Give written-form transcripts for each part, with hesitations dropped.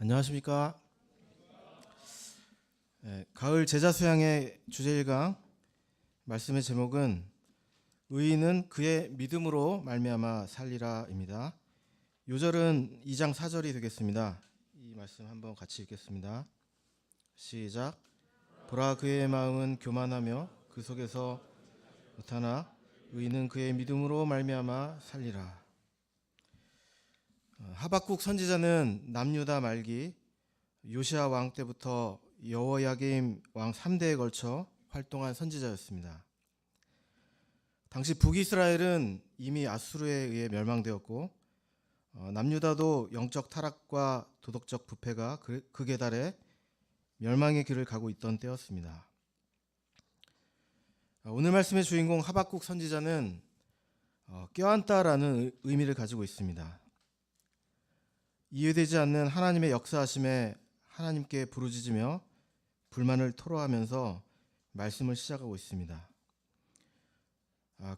안녕하십니까. 가을 제자 수양의 주제 1강 말씀의 제목은 의인은 그의 믿음으로 말미암아 살리라입니다. 요절은 2장 4절이 되겠습니다. 이 말씀 한번 같이 읽겠습니다. 시작. 보라 그의 마음은 교만하며 그 속에서 못하나 의인은 그의 믿음으로 말미암아 살리라. 하박국 선지자는 남유다 말기 요시야 왕 때부터 여호야김 왕 3대에 걸쳐 활동한 선지자였습니다. 당시 북이스라엘은 이미 아수르에 의해 멸망되었고 남유다도 영적 타락과 도덕적 부패가 극에 달해 멸망의 길을 가고 있던 때였습니다. 오늘 말씀의 주인공 하박국 선지자는 껴안다라는 의미를 가지고 있습니다. 이해되지 않는 하나님의 역사하심에 하나님께 부르짖으며 불만을 토로하면서 말씀을 시작하고 있습니다.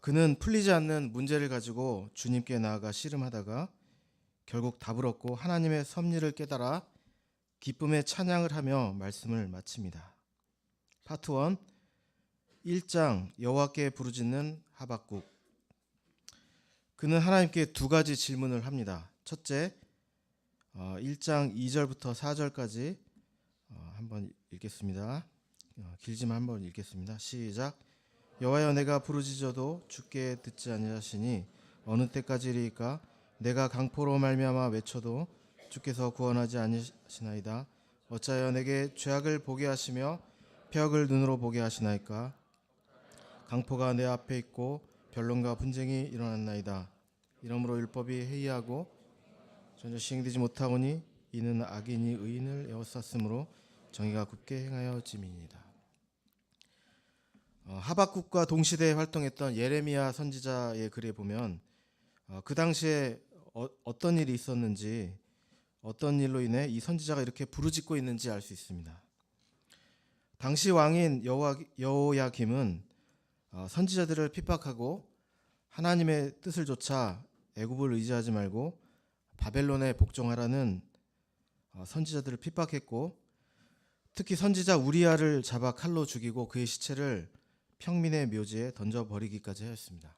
그는 풀리지 않는 문제를 가지고 주님께 나아가 씨름하다가 결국 답을 얻고 하나님의 섭리를 깨달아 기쁨의 찬양을 하며 말씀을 마칩니다. 파트 1, 1장 여호와께 부르짖는 하박국. 그는 하나님께 두 가지 질문을 합니다. 첫째, 1장 2절부터 4절까지 한번 읽겠습니다. 길지만 한번 읽겠습니다. 시작. 여호와여 내가 부르짖어도 주께 듣지 아니하시니 어느 때까지리이까? 내가 강포로 말미암아 외쳐도 주께서 구원하지 아니하시나이다. 어찌하여 내게 죄악을 보게 하시며 폐역을 눈으로 보게 하시나이까? 강포가 내 앞에 있고 변론과 분쟁이 일어났나이다. 이러므로 율법이 해이하고 전혀 시행되지 못하오니 이는 악인이 의인을 에워쌌으므로 정의가 굳게 행하여짐이니이다. 하박국과 동시대에 활동했던 예레미야 선지자의 글에 보면 그 당시에 어떤 일이 있었는지, 어떤 일로 인해 이 선지자가 이렇게 부르짖고 있는지 알 수 있습니다. 당시 왕인 여호야김은 선지자들을 핍박하고 하나님의 뜻을 좇아 애굽을 의지하지 말고 바벨론에 복종하라는 선지자들을 핍박했고, 특히 선지자 우리야를 잡아 칼로 죽이고 그의 시체를 평민의 묘지에 던져버리기까지 하였습니다.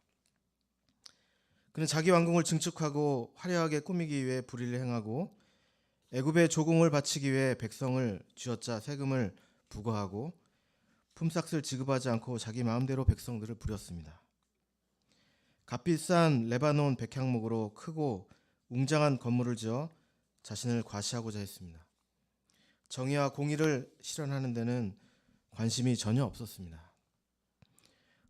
그는 자기 왕궁을 증축하고 화려하게 꾸미기 위해 불의를 행하고 애굽의 조공을 바치기 위해 백성을 쥐어짜 세금을 부과하고 품삯을 지급하지 않고 자기 마음대로 백성들을 부렸습니다. 값비싼 레바논 백향목으로 크고 웅장한 건물을 지어 자신을 과시하고자 했습니다. 정의와 공의를 실현하는 데는 관심이 전혀 없었습니다.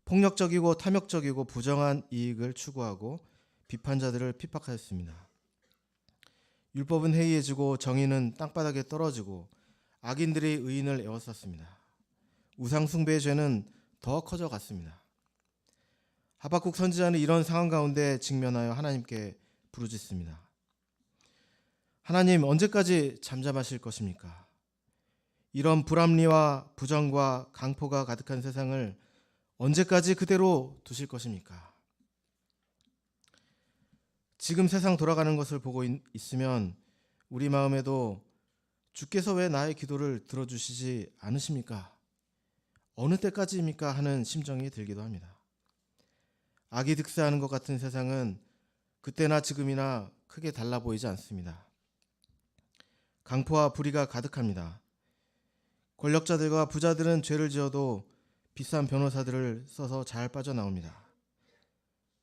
폭력적이고 탐욕적이고 부정한 이익을 추구하고 비판자들을 핍박하였습니다. 율법은 해이해지고 정의는 땅바닥에 떨어지고 악인들이 의인을 에워쌌습니다. 우상숭배의 죄는 더 커져갔습니다. 하박국 선지자는 이런 상황 가운데 직면하여 하나님께 부르짖습니다. 하나님, 언제까지 잠잠하실 것입니까? 이런 불합리와 부정과 강포가 가득한 세상을 언제까지 그대로 두실 것입니까? 지금 세상 돌아가는 것을 보고 있으면 우리 마음에도 주께서 왜 나의 기도를 들어주시지 않으십니까? 어느 때까지입니까? 하는 심정이 들기도 합니다. 악이 득세하는 것 같은 세상은 그때나 지금이나 크게 달라 보이지 않습니다. 강포와 불의가 가득합니다. 권력자들과 부자들은 죄를 지어도 비싼 변호사들을 써서 잘 빠져나옵니다.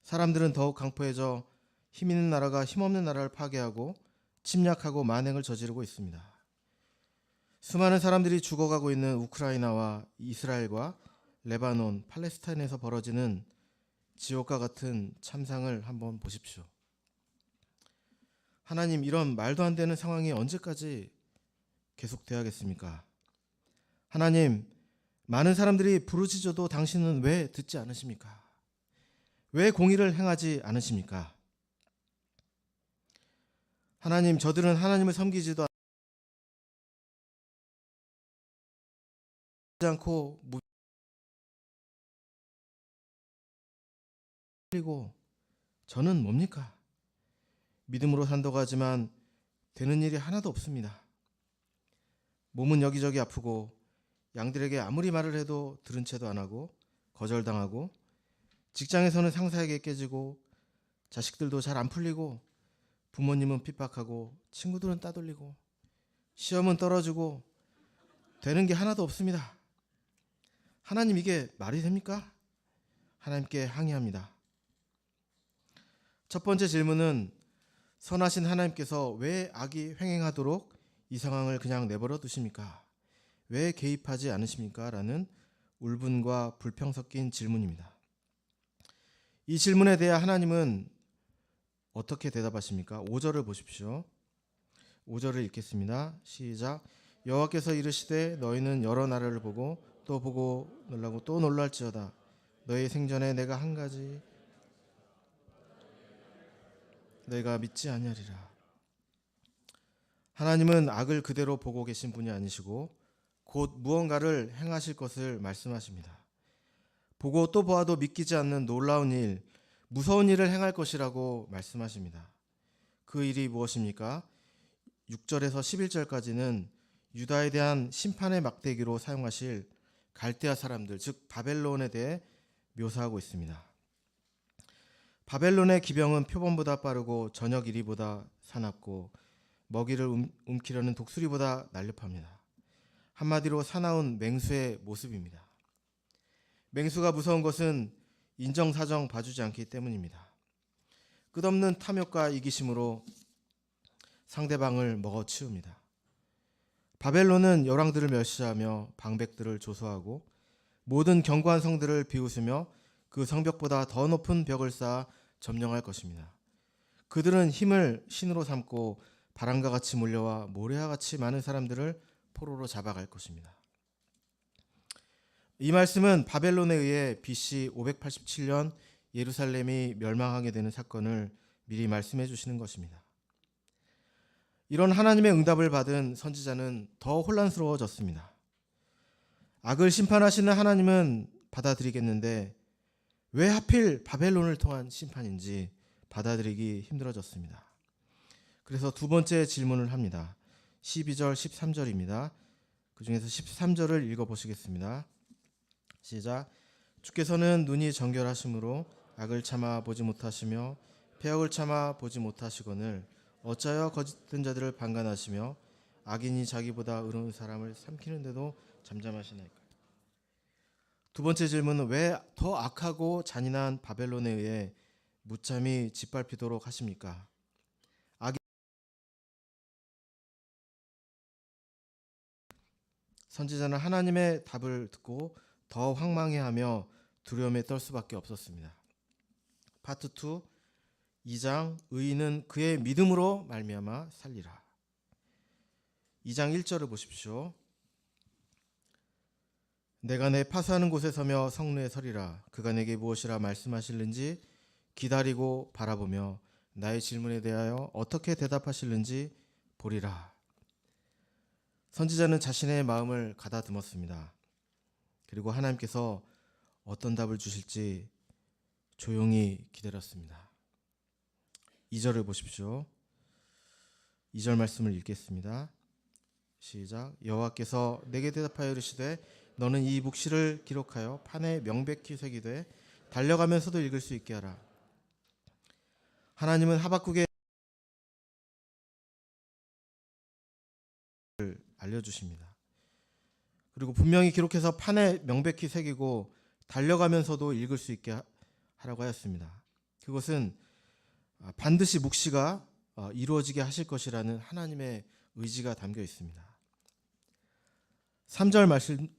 사람들은 더욱 강포해져 힘 있는 나라가 힘없는 나라를 파괴하고 침략하고 만행을 저지르고 있습니다. 수많은 사람들이 죽어가고 있는 우크라이나와 이스라엘과 레바논, 팔레스타인에서 벌어지는 지옥과 같은 참상을 한번 보십시오. 하나님, 이런 말도 안 되는 상황이 언제까지 계속돼야겠습니까? 하나님, 많은 사람들이 부르짖어도 당신은 왜 듣지 않으십니까? 왜 공의를 행하지 않으십니까? 하나님, 저들은 하나님을 섬기지도 않고 그리고 저는 뭡니까? 믿음으로 산다고 하지만 되는 일이 하나도 없습니다. 몸은 여기저기 아프고 양들에게 아무리 말을 해도 들은 채도 안 하고 거절당하고 직장에서는 상사에게 깨지고 자식들도 잘 안 풀리고 부모님은 핍박하고 친구들은 따돌리고 시험은 떨어지고 되는 게 하나도 없습니다. 하나님, 이게 말이 됩니까? 하나님께 항의합니다. 첫 번째 질문은 선하신 하나님께서 왜 악이 횡행하도록 이 상황을 그냥 내버려 두십니까? 왜 개입하지 않으십니까? 라는 울분과 불평 섞인 질문입니다. 이 질문에 대해 하나님은 어떻게 대답하십니까? 5절을 보십시오. 5절을 읽겠습니다. 시작. 여호와께서 이르시되 너희는 여러 나라를 보고 또 보고 놀라고 또 놀랄지어다. 너희 생전에 내가 한 가지 너희가 믿지 아니하리라. 하나님은 악을 그대로 보고 계신 분이 아니시고 곧 무언가를 행하실 것을 말씀하십니다. 보고 또 보아도 믿기지 않는 놀라운 일, 무서운 일을 행할 것이라고 말씀하십니다. 그 일이 무엇입니까? 6절에서 11절까지는 유다에 대한 심판의 막대기로 사용하실 갈대아 사람들, 즉 바벨론에 대해 묘사하고 있습니다. 바벨론의 기병은 표범보다 빠르고 저녁 이리보다 사납고 먹이를 움키려는 독수리보다 날렵합니다. 한마디로 사나운 맹수의 모습입니다. 맹수가 무서운 것은 인정사정 봐주지 않기 때문입니다. 끝없는 탐욕과 이기심으로 상대방을 먹어치웁니다. 바벨론은 열왕들을 멸시하며 방백들을 조소하고 모든 견고한 성들을 비웃으며 그 성벽보다 더 높은 벽을 쌓아 점령할 것입니다. 그들은 힘을 신으로 삼고 바람과 같이 몰려와 모래와 같이 많은 사람들을 포로로 잡아갈 것입니다. 이 말씀은 바벨론에 의해 BC 587년 예루살렘이 멸망하게 되는 사건을 미리 말씀해 주시는 것입니다. 이런 하나님의 응답을 받은 선지자는 더 혼란스러워졌습니다. 악을 심판하시는 하나님은 받아들이겠는데 왜 하필 바벨론을 통한 심판인지 받아들이기 힘들어졌습니다. 그래서 두 번째 질문을 합니다. 12절, 13절입니다. 그 중에서 13절을 읽어보시겠습니다. 시작. 주께서는 눈이 정결하심으로 악을 참아 보지 못하시며 폐역을 참아 보지 못하시거늘 어찌하여 거짓된 자들을 방관하시며 악인이 자기보다 의로운 사람을 삼키는데도 잠잠하시나이까. 두 번째 질문은 왜 더 악하고 잔인한 바벨론에 의해 무참히 짓밟히도록 하십니까? 선지자는 하나님의 답을 듣고 더 황망해하며 두려움에 떨 수밖에 없었습니다. 파트 2, 2장 의인은 그의 믿음으로 말미암아 살리라. 2장 1절을 보십시오. 내가 내 파수하는 곳에 서며 성루에 서리라. 그가 내게 무엇이라 말씀하실는지 기다리고 바라보며 나의 질문에 대하여 어떻게 대답하실는지 보리라. 선지자는 자신의 마음을 가다듬었습니다. 그리고 하나님께서 어떤 답을 주실지 조용히 기다렸습니다. 2절을 보십시오. 2절 말씀을 읽겠습니다. 시작. 여호와께서 내게 대답하여 이르시되 너는 이 묵시를 기록하여 판에 명백히 새기되 달려가면서도 읽을 수 있게 하라. 하나님은 하박국에 알려주십니다. 그리고 분명히 기록해서 판에 명백히 새기고 달려가면서도 읽을 수 있게 하라고 하였습니다. 그것은 반드시 묵시가 이루어지게 하실 것이라는 하나님의 의지가 담겨 있습니다. 3절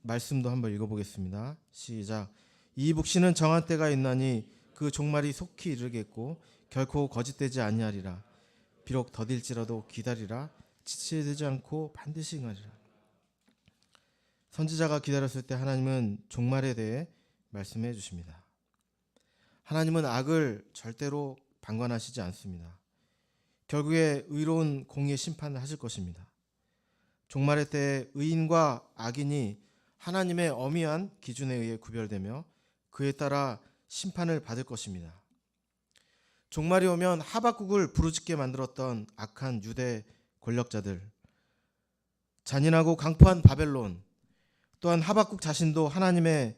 말씀도 한번 읽어보겠습니다. 시작. 이 묵시는 정한 때가 있나니 그 종말이 속히 이르겠고 결코 거짓되지 아니하리라. 비록 더딜지라도 기다리라. 지체되지 않고 반드시 응하리라. 선지자가 기다렸을 때 하나님은 종말에 대해 말씀해 주십니다. 하나님은 악을 절대로 방관하시지 않습니다. 결국에 의로운 공의의 심판을 하실 것입니다. 종말의 때에 의인과 악인이 하나님의 엄의한 기준에 의해 구별되며 그에 따라 심판을 받을 것입니다. 종말이 오면 하박국을 부르짖게 만들었던 악한 유대 권력자들, 잔인하고 강포한 바벨론, 또한 하박국 자신도 하나님의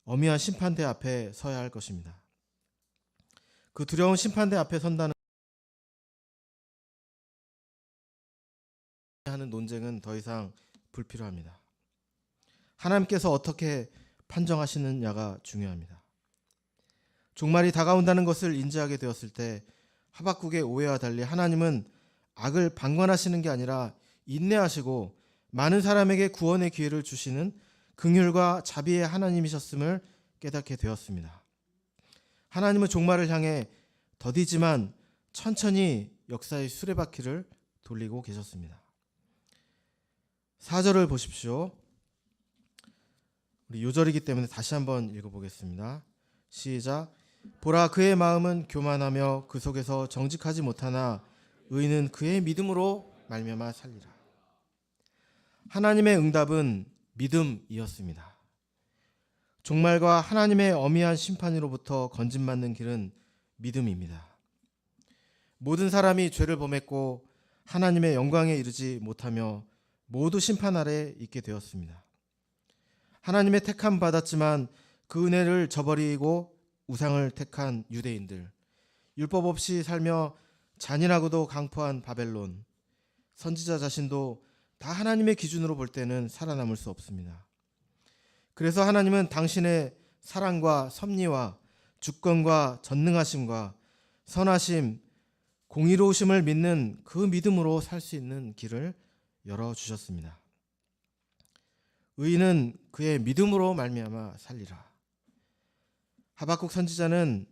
엄미한 심판대 앞에 서야 할 것입니다. 그 두려운 심판대 앞에 선다는 하는 논쟁은 더 이상 불필요합니다. 하나님께서 어떻게 판정하시느냐가 중요합니다. 종말이 다가온다는 것을 인지하게 되었을 때 하박국의 오해와 달리 하나님은 악을 방관하시는 게 아니라 인내하시고 많은 사람에게 구원의 기회를 주시는 긍휼과 자비의 하나님이셨음을 깨닫게 되었습니다. 하나님은 종말을 향해 더디지만 천천히 역사의 수레바퀴를 돌리고 계셨습니다. 4절을 보십시오. 우리 요절이기 때문에 다시 한번 읽어보겠습니다. 시작. 보라, 그의 마음은 교만하며 그 속에서 정직하지 못하나 의인은 그의 믿음으로 말미암아 살리라. 하나님의 응답은 믿음이었습니다. 종말과 하나님의 엄미한 심판으로부터 건진받는 길은 믿음입니다. 모든 사람이 죄를 범했고 하나님의 영광에 이르지 못하며 모두 심판 아래 있게 되었습니다. 하나님의 택함 받았지만 그 은혜를 저버리고 우상을 택한 유대인들, 율법 없이 살며 잔인하고도 강포한 바벨론, 선지자 자신도 다 하나님의 기준으로 볼 때는 살아남을 수 없습니다. 그래서 하나님은 당신의 사랑과 섭리와 주권과 전능하심과 선하심, 공의로우심을 믿는 그 믿음으로 살 수 있는 길을 열어주셨습니다. 의인은 그의 믿음으로 말미암아 살리라. 하박국 선지자는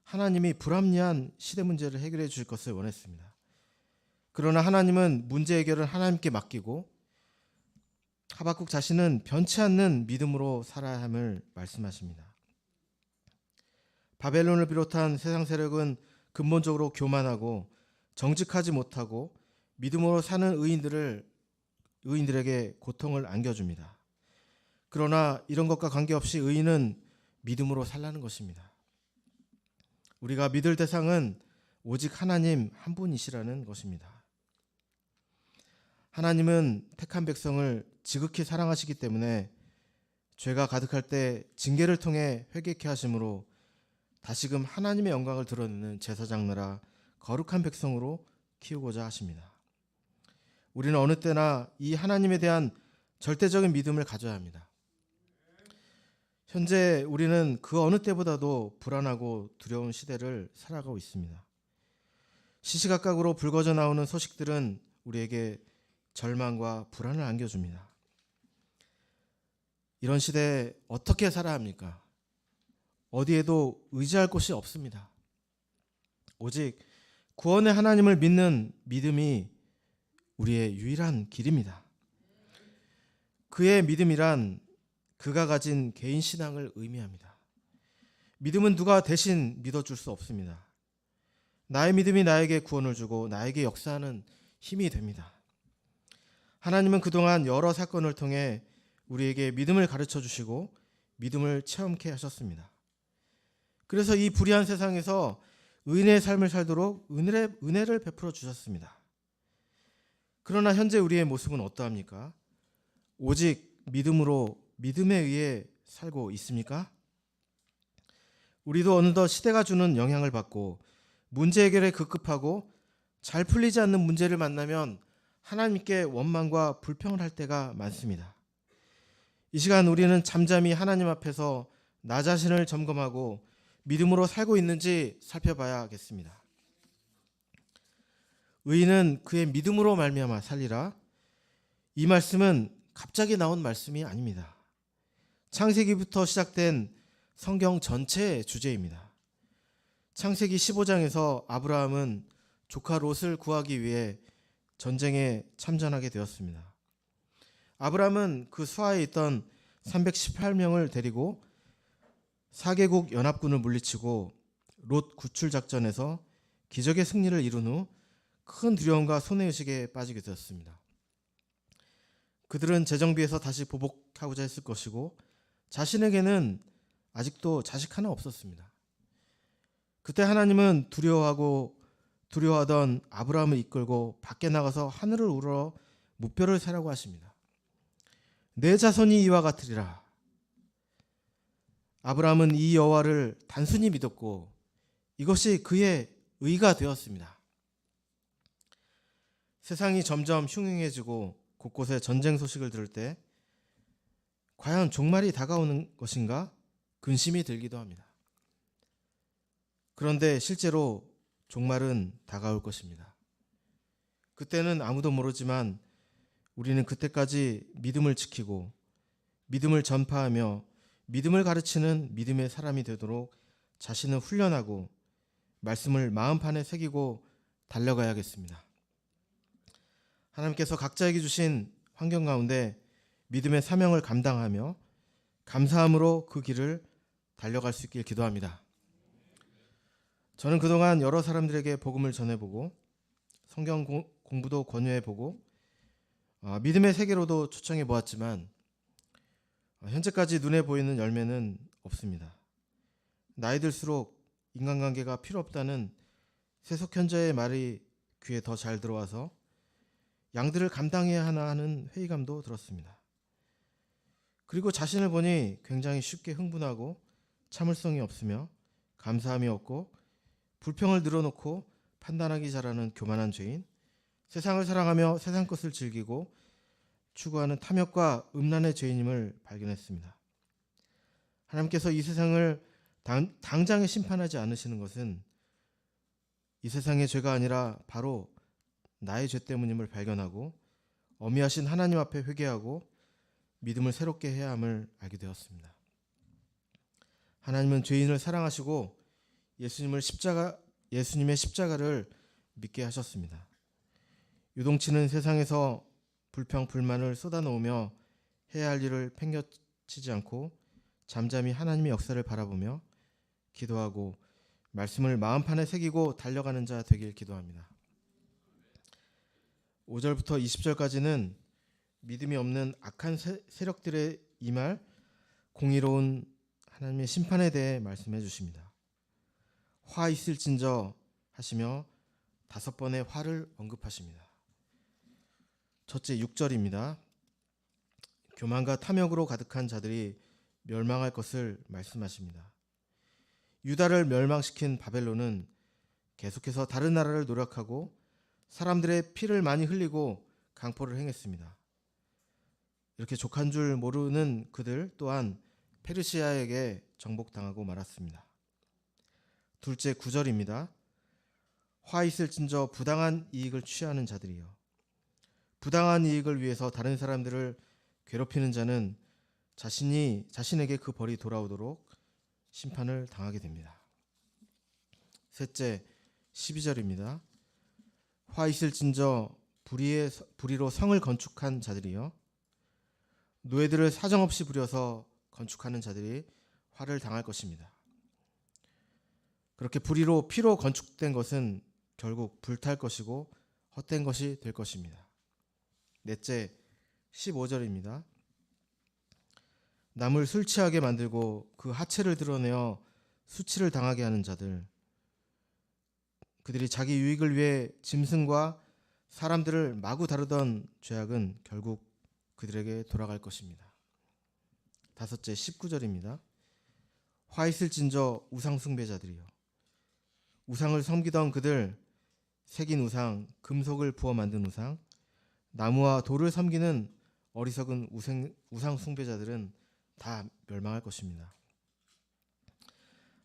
하나님이 불합리한 시대 문제를 해결해 주실 것을 원했습니다. 그러나 하나님은 문제 해결을 하나님께 맡기고 하박국 자신은 변치 않는 믿음으로 살아야 함을 말씀하십니다. 바벨론을 비롯한 세상 세력은 근본적으로 교만하고 정직하지 못하고 믿음으로 사는 의인들에게 고통을 안겨줍니다. 그러나 이런 것과 관계없이 의인은 믿음으로 살라는 것입니다. 우리가 믿을 대상은 오직 하나님 한 분이시라는 것입니다. 하나님은 택한 백성을 지극히 사랑하시기 때문에 죄가 가득할 때 징계를 통해 회개케 하심으로 다시금 하나님의 영광을 드러내는 제사장나라 거룩한 백성으로 키우고자 하십니다. 우리는 어느 때나 이 하나님에 대한 절대적인 믿음을 가져야 합니다. 현재 우리는 그 어느 때보다도 불안하고 두려운 시대를 살아가고 있습니다. 시시각각으로 불거져 나오는 소식들은 우리에게 절망과 불안을 안겨줍니다. 이런 시대에 어떻게 살아야 합니까? 어디에도 의지할 곳이 없습니다. 오직 구원의 하나님을 믿는 믿음이 우리의 유일한 길입니다. 그의 믿음이란 그가 가진 개인 신앙을 의미합니다. 믿음은 누가 대신 믿어줄 수 없습니다. 나의 믿음이 나에게 구원을 주고 나에게 역사하는 힘이 됩니다. 하나님은 그동안 여러 사건을 통해 우리에게 믿음을 가르쳐 주시고 믿음을 체험케 하셨습니다. 그래서 이 불의한 세상에서 의인의 삶을 살도록 은혜를 베풀어 주셨습니다. 그러나 현재 우리의 모습은 어떠합니까? 오직 믿음으로 믿음에 의해 살고 있습니까? 우리도 어느덧 시대가 주는 영향을 받고 문제 해결에 급급하고 잘 풀리지 않는 문제를 만나면 하나님께 원망과 불평을 할 때가 많습니다. 이 시간 우리는 잠잠히 하나님 앞에서 나 자신을 점검하고 믿음으로 살고 있는지 살펴봐야겠습니다. 의인은 그의 믿음으로 말미암아 살리라. 이 말씀은 갑자기 나온 말씀이 아닙니다. 창세기부터 시작된 성경 전체의 주제입니다. 창세기 15장에서 아브라함은 조카 롯을 구하기 위해 전쟁에 참전하게 되었습니다. 아브라함은 그 수하에 있던 318명을 데리고 4개국 연합군을 물리치고 롯 구출 작전에서 기적의 승리를 이룬 후 큰 두려움과 손해의식에 빠지게 되었습니다. 그들은 재정비에서 다시 보복하고자 했을 것이고 자신에게는 아직도 자식 하나 없었습니다. 그때 하나님은 두려워하던 아브라함을 이끌고 밖에 나가서 하늘을 우러러 무뼈를 세라고 하십니다. 내 자손이 이와 같으리라. 아브라함은 이 여호와를 단순히 믿었고 이것이 그의 의가 되었습니다. 세상이 점점 흉흉해지고 곳곳에 전쟁 소식을 들을 때 과연 종말이 다가오는 것인가 근심이 들기도 합니다. 그런데 실제로 종말은 다가올 것입니다. 그때는 아무도 모르지만 우리는 그때까지 믿음을 지키고 믿음을 전파하며 믿음을 가르치는 믿음의 사람이 되도록 자신을 훈련하고 말씀을 마음판에 새기고 달려가야겠습니다. 하나님께서 각자에게 주신 환경 가운데 믿음의 사명을 감당하며 감사함으로 그 길을 달려갈 수 있길 기도합니다. 저는 그동안 여러 사람들에게 복음을 전해보고 성경 공부도 권유해보고 믿음의 세계로도 초청해 보았지만 현재까지 눈에 보이는 열매는 없습니다. 나이 들수록 인간관계가 필요 없다는 세속현자의 말이 귀에 더 잘 들어와서 양들을 감당해야 하나 하는 회의감도 들었습니다. 그리고 자신을 보니 굉장히 쉽게 흥분하고 참을성이 없으며 감사함이 없고 불평을 늘어놓고 판단하기 잘하는 교만한 죄인, 세상을 사랑하며 세상 것을 즐기고 추구하는 탐욕과 음란의 죄인임을 발견했습니다. 하나님께서 이 세상을 당장에 심판하지 않으시는 것은 이 세상의 죄가 아니라 바로 나의 죄 때문임을 발견하고 어미하신 하나님 앞에 회개하고 믿음을 새롭게 해야 함을 알게 되었습니다. 하나님은 죄인을 사랑하시고 예수님의 십자가를 믿게 하셨습니다. 유동치는 세상에서 불평 불만을 쏟아놓으며 해야 할 일을 팽개치지 않고 잠잠히 하나님의 역사를 바라보며 기도하고 말씀을 마음판에 새기고 달려가는 자 되길 기도합니다. 5절부터 20절까지는 믿음이 없는 악한 세력들의 임할 공의로운 하나님의 심판에 대해 말씀해 주십니다. 화 있을진저 하시며 5번의 화를 언급하십니다. 첫째 6절입니다. 교만과 탐욕으로 가득한 자들이 멸망할 것을 말씀하십니다. 유다를 멸망시킨 바벨론은 계속해서 다른 나라를 노력하고 사람들의 피를 많이 흘리고 강포를 행했습니다. 이렇게 족한 줄 모르는 그들 또한 페르시아에게 정복당하고 말았습니다. 둘째 9절입니다. 화 있을진저 부당한 이익을 취하는 자들이요. 부당한 이익을 위해서 다른 사람들을 괴롭히는 자는 자신에게 그 벌이 돌아오도록 심판을 당하게 됩니다. 셋째 12절입니다. 화 있을진저 불의로 성을 건축한 자들이요. 노예들을 사정없이 부려서 건축하는 자들이 화를 당할 것입니다. 그렇게 불의로 피로 건축된 것은 결국 불탈 것이고 헛된 것이 될 것입니다. 넷째 15절입니다. 남을 술 취하게 만들고 그 하체를 드러내어 수치를 당하게 하는 자들, 그들이 자기 유익을 위해 짐승과 사람들을 마구 다루던 죄악은 결국 그들에게 돌아갈 것입니다. 다섯째 19절입니다. 화 있을진저 우상 숭배자들이요. 우상을 섬기던 그들, 새긴 우상, 금속을 부어 만든 우상, 나무와 돌을 섬기는 어리석은 우상 숭배자들은 다 멸망할 것입니다.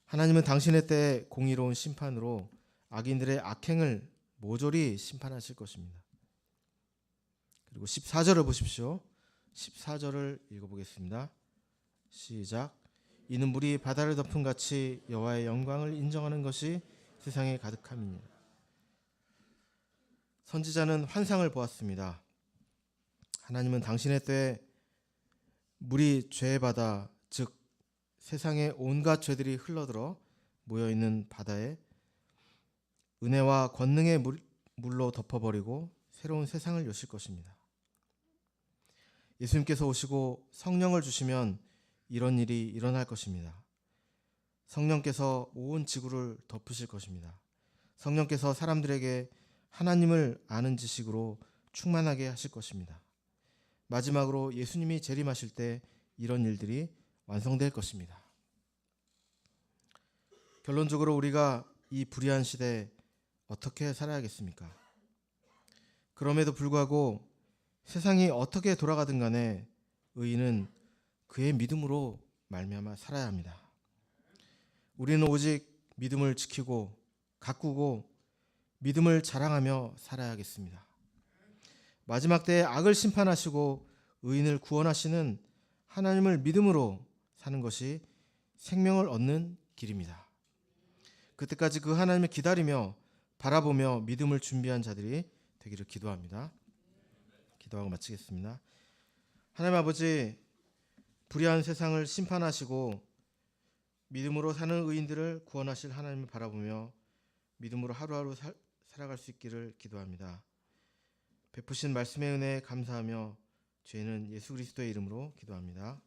하나님은 당신의 때에 공의로운 심판으로 악인들의 악행을 모조리 심판하실 것입니다. 그리고 14절을 보십시오. 14절을 읽어보겠습니다. 시작. 이는 물이 바다를 덮은 같이 여호와의 영광을 인정하는 것이 세상에 가득함이니라. 선지자는 환상을 보았습니다. 하나님은 당신의 때에 물이 죄의 바다, 즉 세상의 온갖 죄들이 흘러들어 모여있는 바다에 은혜와 권능의 물로 덮어버리고 새로운 세상을 여실 것입니다. 예수님께서 오시고 성령을 주시면 이런 일이 일어날 것입니다. 성령께서 온 지구를 덮으실 것입니다. 성령께서 사람들에게 하나님을 아는 지식으로 충만하게 하실 것입니다. 마지막으로 예수님이 재림하실 때 이런 일들이 완성될 것입니다. 결론적으로 우리가 이 불의한 시대에 어떻게 살아야겠습니까? 그럼에도 불구하고 세상이 어떻게 돌아가든 간에 의인은 그의 믿음으로 말미암아 살아야 합니다. 우리는 오직 믿음을 지키고 가꾸고 믿음을 자랑하며 살아야겠습니다. 마지막 때에 악을 심판하시고 의인을 구원하시는 하나님을 믿음으로 사는 것이 생명을 얻는 길입니다. 그때까지 그 하나님을 기다리며 바라보며 믿음을 준비한 자들이 되기를 기도합니다. 기도하고 마치겠습니다. 하나님 아버지, 불의한 세상을 심판하시고 믿음으로 사는 의인들을 구원하실 하나님을 바라보며 믿음으로 하루하루 살아갈 수 있기를 기도합니다. 베푸신 말씀의 은혜에 감사하며 죄는 예수 그리스도의 이름으로 기도합니다.